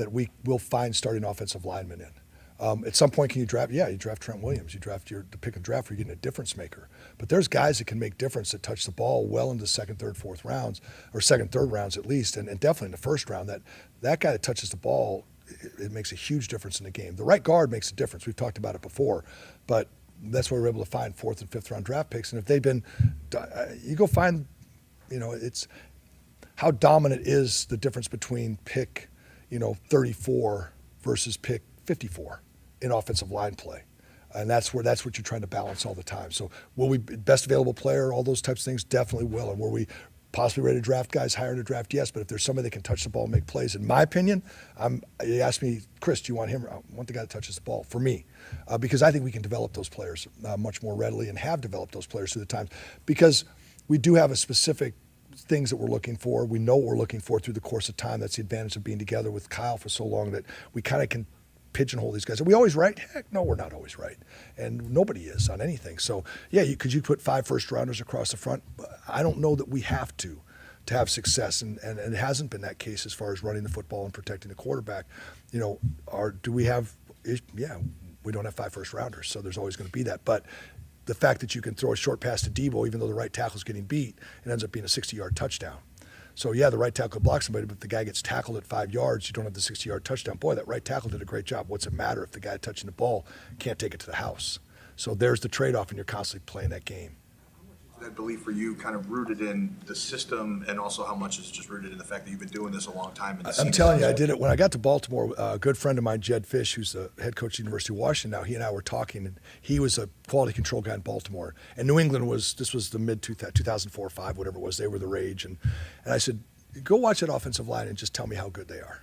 that we will find starting offensive linemen in. At some point, can you draft? Yeah, you draft Trent Williams. You draft the pick and draft where you're getting a difference maker. But there's guys that can make difference that touch the ball well into second, third, fourth rounds, or second, third rounds at least, and definitely in the first round. That guy that touches the ball, it makes a huge difference in the game. The right guard makes a difference. We've talked about it before, but that's where we're able to find fourth and fifth round draft picks. And if they've been, you go find, it's how dominant is the difference between pick, 34 versus pick 54 in offensive line play. And that's what you're trying to balance all the time. So will we, best available player, all those types of things, definitely will. And were we possibly ready to draft guys higher in the draft? Yes, but if there's somebody that can touch the ball and make plays, in my opinion, you asked me, Chris, do you want him? I want the guy that touches the ball for me, because I think we can develop those players much more readily and have developed those players through the times, because we do have a specific things that we're looking for. We know what we're looking for through the course of time. That's the advantage of being together with Kyle for so long, that we kind of can pigeonhole these guys. Are we always right? Heck, no, we're not always right. And nobody is on anything. So, yeah, could you put 5 first-rounders across the front? I don't know that we have to have success, and it hasn't been that case as far as running the football and protecting the quarterback. Do we have – yeah, we don't have 5 first-rounders, so there's always going to be that. But the fact that you can throw a short pass to Debo, even though the right tackle's getting beat, it ends up being a 60-yard touchdown. So, yeah, the right tackle could block somebody, but if the guy gets tackled at 5 yards, you don't have the 60-yard touchdown. Boy, that right tackle did a great job. What's it matter if the guy touching the ball can't take it to the house? So there's the trade-off, and you're constantly playing that game. That belief for you kind of rooted in the system, and also how much is just rooted in the fact that you've been doing this a long time? I'm telling you, I did it when I got to Baltimore. A good friend of mine, Jed Fish, who's the head coach at the University of Washington now, he and I were talking, and he was a quality control guy in Baltimore. And New England was the mid 2004 or 5, whatever it was. They were the rage. And I said, go watch that offensive line and just tell me how good they are.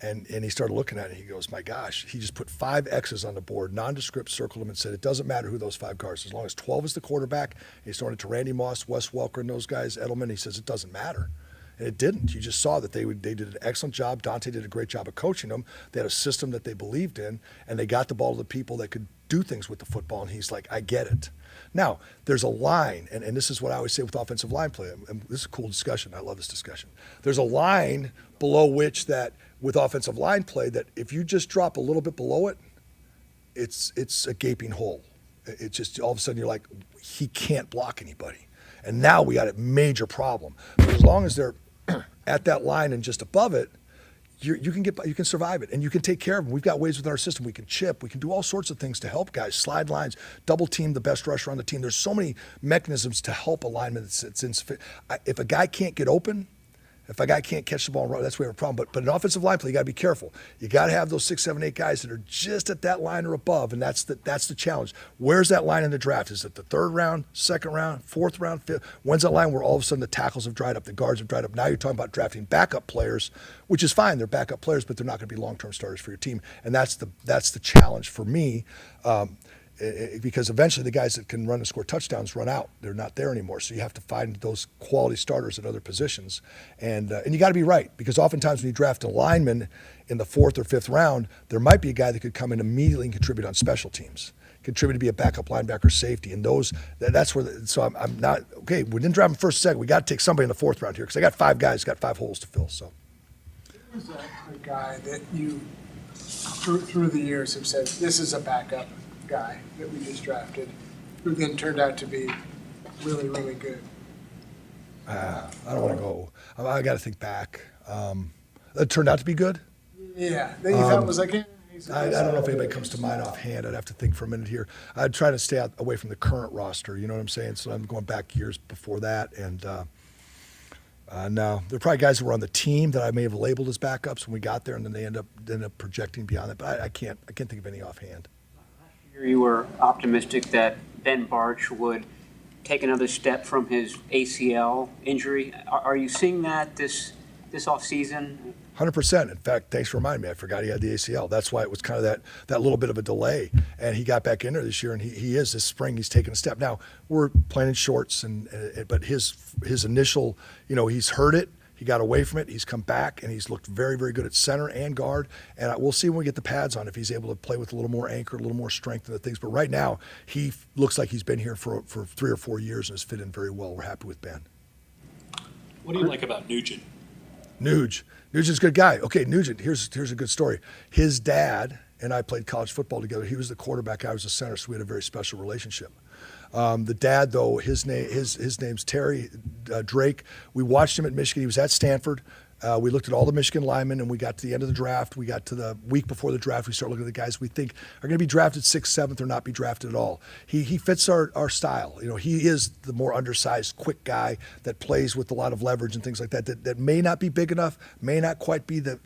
And he started looking at it, and he goes, my gosh, he just put 5 X's on the board, nondescript, circled them, and said, it doesn't matter who those 5 guards, as long as 12 is the quarterback. He started to Randy Moss, Wes Welker, and those guys, Edelman. He says, it doesn't matter. And it didn't. You just saw that they did an excellent job. Dante did a great job of coaching them. They had a system that they believed in, and they got the ball to the people that could do things with the football. And he's like, I get it. Now, there's a line, and this is what I always say with offensive line play. And this is a cool discussion. I love this discussion. There's a line below which that with offensive line play that if you just drop a little bit below it, it's a gaping hole. It's just all of a sudden you're like, he can't block anybody. And now we got a major problem. But as long as they're at that line and just above it, you can survive it, and you can take care of them. We've got ways within our system. We can chip. We can do all sorts of things to help guys. Slide lines, double team the best rusher on the team. There's so many mechanisms to help a lineman that's insufficient. If a guy can't get open, if a guy can't catch the ball and run, that's where we have a problem. But in offensive line play, you got to be careful. You got to have those 6, 7, 8 guys that are just at that line or above, and that's the challenge. Where's that line in the draft? Is it the 3rd round, 2nd round, 4th round, 5th? When's that line where all of a sudden the tackles have dried up, the guards have dried up? Now you're talking about drafting backup players, which is fine. They're backup players, but they're not going to be long-term starters for your team, and that's the challenge for me. Because eventually the guys that can run and score touchdowns run out. They're not there anymore. So you have to find those quality starters at other positions. And you got to be right, because oftentimes when you draft a lineman in the 4th or 5th round, there might be a guy that could come in immediately and contribute on special teams, contribute to be a backup linebacker, safety. And that's where, so I'm not, okay, we didn't draft him first, second. We got to take somebody in the 4th round here, because I got 5 guys, got 5 holes to fill. So. Who's a guy that you, through the years, have said, this is a backup guy that we just drafted, who then turned out to be really, really good? I don't want to go. I got to think back. It turned out to be good? Yeah. That you thought was like, I don't know if anybody comes to mind offhand. I'd have to think for a minute here. I'd try to stay away from the current roster, you know what I'm saying? So I'm going back years before that. And no, there are probably guys that were on the team that I may have labeled as backups when we got there, and then they end up projecting beyond that. But I can't think of any offhand. You were optimistic that Ben Barch would take another step from his ACL injury. Are you seeing that this offseason? 100%. In fact, thanks for reminding me. I forgot he had the ACL. That's why it was kind of that little bit of a delay. And he got back in there this year, and he is this spring. He's taken a step. Now we're playing in shorts, but his initial, he's heard it. He got away from it. He's come back, and he's looked very, very good at center and guard. And we'll see when we get the pads on if he's able to play with a little more anchor, a little more strength in the things. But right now, he looks like he's been here for 3 or 4 years and has fit in very well. We're happy with Ben. What do you like about Nugent? Nuge Nugent's a good guy. Okay, Nugent, here's a good story. His dad and I played college football together. He was the quarterback, I was the center, so we had a very special relationship. The dad, though, his name's Terry Drake. We watched him at Michigan. He was at Stanford. We looked at all the Michigan linemen, and we got to the end of the draft. We got to the week before the draft. We started looking at the guys we think are going to be drafted 6th, 7th, or not be drafted at all. He fits our style. You know, he is the more undersized, quick guy that plays with a lot of leverage and things like that may not be big enough, may not quite be the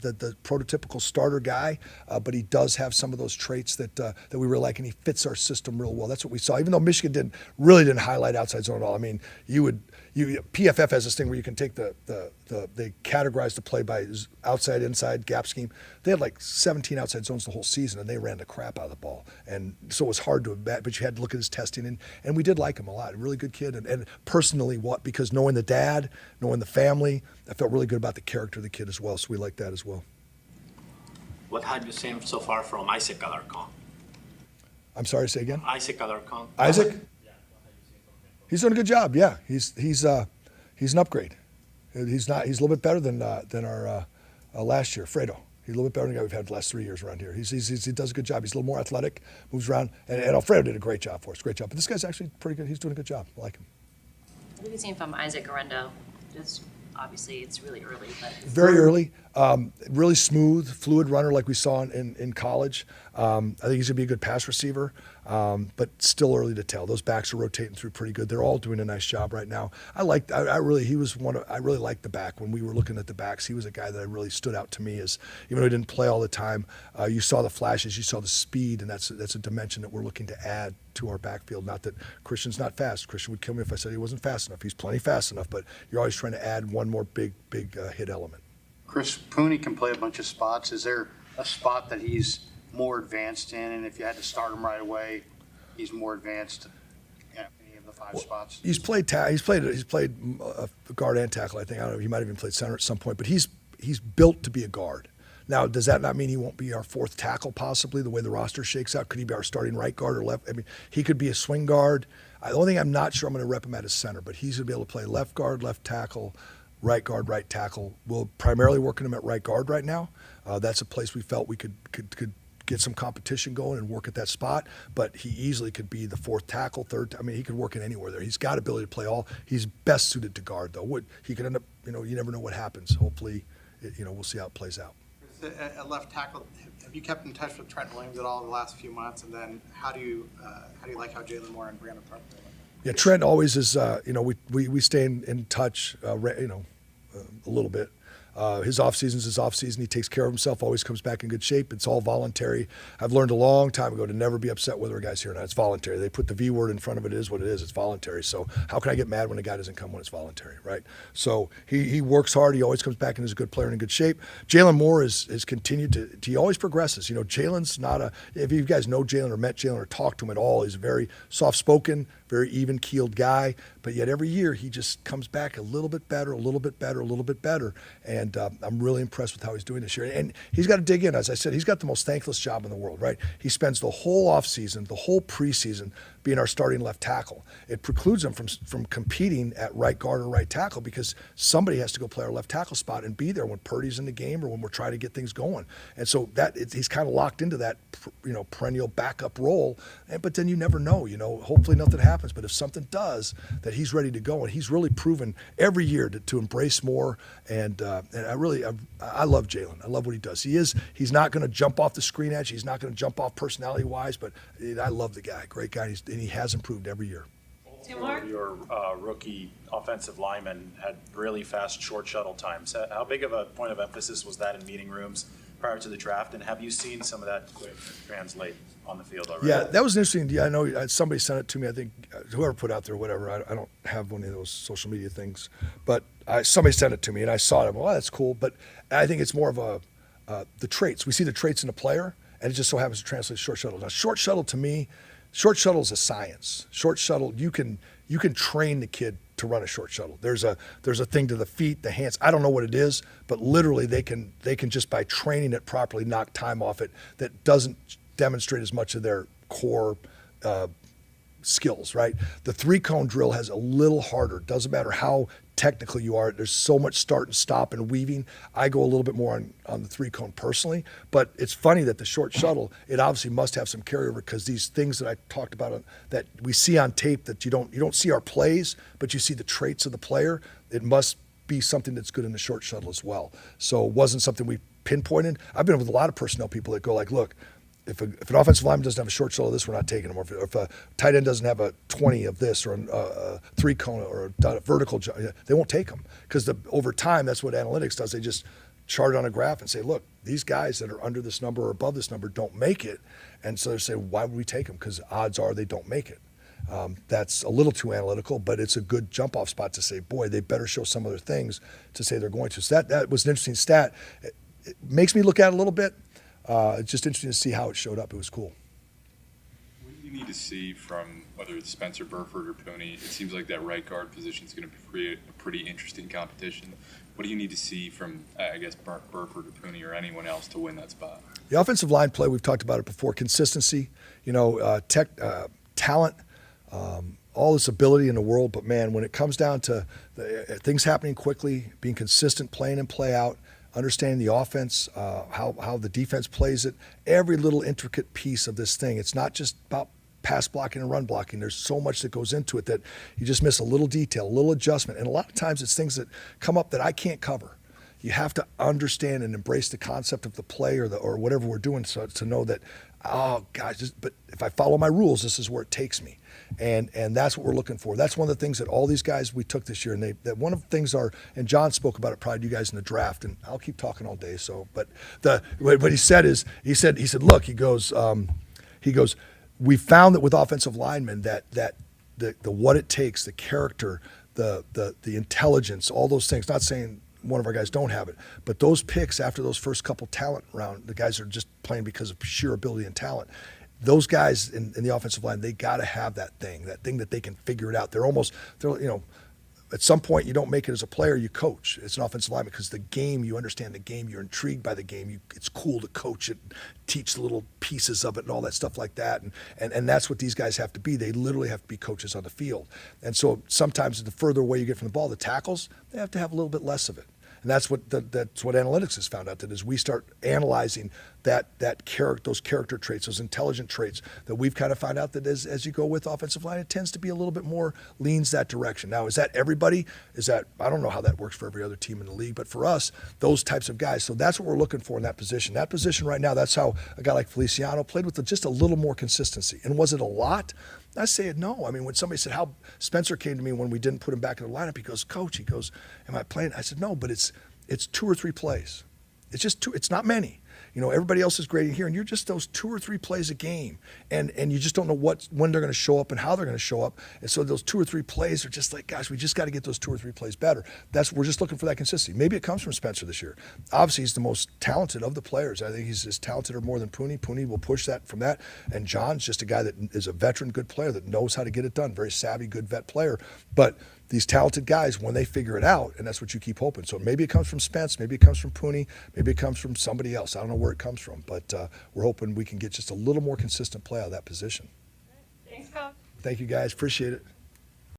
prototypical starter guy, but he does have some of those traits that we really like, and he fits our system real well. That's what we saw. Even though Michigan didn't highlight outside zone at all. I mean, PFF has this thing where you can take they categorize the play by outside, inside, gap scheme. They had like 17 outside zones the whole season, and they ran the crap out of the ball. And so it was hard to bet, but you had to look at his testing, and we did like him a lot. A really good kid, and personally, because knowing the dad, knowing the family, I felt really good about the character of the kid as well, so we liked that as well. What have you seen so far from Isaac Alarcon? I'm sorry, say again? Isaac Alarcon. Isaac? He's doing a good job. Yeah, he's an upgrade. He's a little bit better than our last year, Fredo. He's a little bit better than the guy we've had the last 3 years around here. He does a good job. He's a little more athletic, moves around, and Alfredo did a great job for us. Great job. But this guy's actually pretty good. He's doing a good job. I like him. What have you seen from Isaac Arendo? Just obviously it's really early, but Very early, really smooth, fluid runner like we saw in college. I think he's gonna be a good pass receiver, but still early to tell. Those backs are rotating through pretty good. They're all doing a nice job right now. I really liked the back. When we were looking at the backs, he was a guy that really stood out to me as, even though he didn't play all the time, you saw the flashes, you saw the speed, and that's a dimension that we're looking to add to our backfield. Not that Christian's not fast. Christian would kill me if I said he wasn't fast enough. He's plenty fast enough, but you're always trying to add one more big hit element. Chris, Pooney can play a bunch of spots. Is there a spot that he's more advanced in, and if you had to start him right away, he's more advanced in any of the 5 spots? He's played guard and tackle. I think, I don't know. He might have even played center at some point, but he's built to be a guard. Now, does that not mean he won't be our 4th tackle? Possibly, the way the roster shakes out. Could he be our starting right guard or left? I mean, he could be a swing guard. The only thing I'm not sure I'm going to rep him at is center, but he's going to be able to play left guard, left tackle, right guard, right tackle. We're primarily working him at right guard right now. That's a place we felt we could get some competition going and work at that spot, but he easily could be the 4th tackle, 3rd. I mean, he could work in anywhere there. He's got ability to play all. He's best suited to guard, though. He could end up, you never know what happens. Hopefully, we'll see how it plays out. At left tackle, have you kept in touch with Trent Williams at all in the last few months? And then how do you like how Jalen Moore and Brandon Parker are looking? Yeah, Trent always is. We stay in touch. A little bit. His off season's his off season. He takes care of himself. Always comes back in good shape. It's all voluntary. I've learned a long time ago to never be upset whether a guy's here or not. It's voluntary. They put the V word in front of it. It is what it is. It's voluntary. So how can I get mad when a guy doesn't come when it's voluntary, right? So he works hard. He always comes back and is a good player and in good shape. Jalen Moore has continued to. He always progresses. Jalen's not a. If you guys know Jalen or met Jalen or talked to him at all, he's a very soft-spoken, very even-keeled guy. But yet every year he just comes back a little bit better, a little bit better, a little bit better. And I'm really impressed with how he's doing this year. And he's got to dig in. As I said, he's got the most thankless job in the world, right? He spends the whole offseason, the whole preseason being our starting left tackle. It precludes him from competing at right guard or right tackle because somebody has to go play our left tackle spot and be there when Purdy's in the game or when we're trying to get things going. And so he's kind of locked into that, perennial backup role. But then you never know, hopefully nothing happens. But if something does, that he's ready to go. And he's really proven every year to embrace more. And I love Jalen. I love what he does. He's not going to jump off the screen at you. He's not going to jump off personality-wise, but I love the guy. Great guy. And he has improved every year. Your rookie offensive lineman had really fast short shuttle times. How big of a point of emphasis was that in meeting rooms prior to the draft? And have you seen some of that translate on the field already? Yeah, that was interesting. Yeah, I know somebody sent it to me. I think whoever put out there, whatever. I don't have one of those social media things, but somebody sent it to me, and I saw it. Well, that's cool, but I think it's more of the traits. We see the traits in a player, and it just so happens to translate to short shuttle. Now, short shuttle to me, short shuttle is a science. Short shuttle, you can train the kid to run a short shuttle. There's a thing to the feet, the hands. I don't know what it is, but literally they can just by training it properly knock time off it that doesn't demonstrate as much of their core skills, right? The 3-cone drill has a little harder. Doesn't matter how technical you are. There's so much start and stop and weaving. I go a little bit more on the 3-cone personally, but it's funny that the short shuttle, it obviously must have some carryover because these things that I talked about that we see on tape that you don't see our plays, but you see the traits of the player. It must be something that's good in the short shuttle as well. So it wasn't something we pinpointed. I've been with a lot of personnel people that go like, look, if an offensive lineman doesn't have a short shuttle of this, we're not taking him. Or if a tight end doesn't have a 20 of this or a 3-cone or a vertical, they won't take them because over time, that's what analytics does. They just chart on a graph and say, look, these guys that are under this number or above this number don't make it. And so they say, why would we take them? Because odds are they don't make it. That's a little too analytical, but it's a good jump-off spot to say, boy, they better show some other things to say they're going to. So that was an interesting stat. It makes me look at it a little bit. It's just interesting to see how it showed up. It was cool. What do you need to see from whether it's Spencer, Burford, or Pooney? It seems like that right guard position is going to create a pretty interesting competition. What do you need to see from, I guess, Burford or Pooney or anyone else to win that spot? The offensive line play, we've talked about it before, consistency, talent, all this ability in the world. But, man, when it comes down to things happening quickly, being consistent, playing and play out, understanding the offense, how the defense plays it, every little intricate piece of this thing. It's not just about pass blocking and run blocking. There's so much that goes into it that you just miss a little detail, a little adjustment. And a lot of times it's things that come up that I can't cover. You have to understand and embrace the concept of the play or whatever we're doing to know that, oh, gosh, but if I follow my rules, this is where it takes me. And that's what we're looking for. That's one of the things that all these guys we took this year, and that one of the things are, and John spoke about it probably to you guys in the draft, and I'll keep talking all day. So, but what he said is, he said, look, he goes, we found that with offensive linemen that the what it takes, the character, the intelligence, all those things. Not saying one of our guys don't have it, but those picks after those first couple talent round, the guys are just playing because of sheer ability and talent. Those guys in the offensive line, they got to have that thing that they can figure it out. They're at some point you don't make it as a player, you coach. It's an offensive lineman because the game, you understand the game, you're intrigued by the game. It's cool to coach it, teach the little pieces of it and all that stuff like that. And that's what these guys have to be. They literally have to be coaches on the field. And so sometimes the further away you get from the ball, the tackles, they have to have a little bit less of it. And that's what analytics has found out, that as we start analyzing those character traits, those intelligent traits, that we've kind of found out that as you go with offensive line, it tends to be a little bit more leans that direction. Now, is that everybody? I don't know how that works for every other team in the league, but for us, those types of guys. So that's what we're looking for in that position. That position right now, that's how a guy like Feliciano played with just a little more consistency. And was it a lot? I say no. I mean, when somebody said how Spencer came to me when we didn't put him back in the lineup, he goes, Coach, am I playing? I said, no, but it's 2 or 3 plays. It's just 2. It's not many. Everybody else is grading here, and you're just those 2 or 3 plays a game, and you just don't know when they're going to show up and how they're going to show up. And so those 2 or 3 plays are just like, gosh, we just got to get those 2 or 3 plays better. We're just looking for that consistency. Maybe it comes from Spencer this year. Obviously, he's the most talented of the players. I think he's as talented or more than Pooney. Pooney will push that from that. And John's just a guy that is a veteran, good player that knows how to get it done. Very savvy, good vet player. But these talented guys, when they figure it out, and that's what you keep hoping. So maybe it comes from Spence, maybe it comes from Pooney, maybe it comes from somebody else. I don't know where it comes from, but we're hoping we can get just a little more consistent play out of that position. Thanks, Coach. Thank you, guys. Appreciate it.